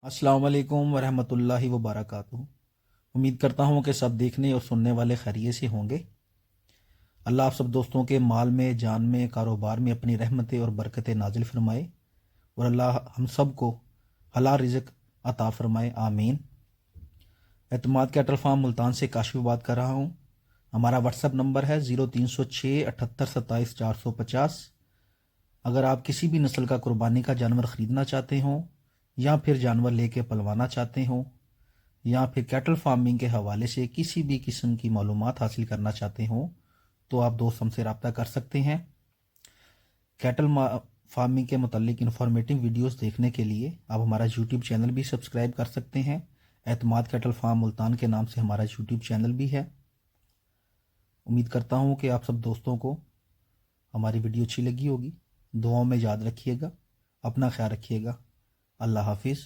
अस्सलाम वालेकुम वरहमतुल्लाहि वबरकातुहू। उम्मीद करता हूँ कि सब देखने और सुनने वाले खैरियत से होंगे। अल्लाह आप सब दोस्तों के माल में, जान में, कारोबार में अपनी रहमतें और बरकतें नाजिल फरमाए और अल्लाह हम सब को हलाल रिज़्क अता फरमाए, आमीन। एतमाद कैटल फार्म मुल्तान से काशिफ बात कर रहा हूँ। हमारा व्हाट्सअप नंबर है 0306 78 27 450। अगर आप किसी भी नस्ल का कुर्बानी का जानवर ख़रीदना चाहते हों या फिर जानवर लेके पलवाना चाहते हों या फिर कैटल फार्मिंग के हवाले से किसी भी किस्म की मालूमात हासिल करना चाहते हों तो आप दोस्त हमसे रब्ता कर सकते हैं। कैटल फार्मिंग के मुतल्लिक इन्फॉर्मेटिव वीडियोस देखने के लिए आप हमारा यूट्यूब चैनल भी सब्सक्राइब कर सकते हैं। एतमाद कैटल फार्म मुल्तान के नाम से हमारा यूट्यूब चैनल भी है। उम्मीद करता हूँ कि आप सब दोस्तों को हमारी वीडियो अच्छी लगी होगी। दुआओं में याद रखिएगा, अपना ख्याल रखिएगा। अल्लाह हाफिज़।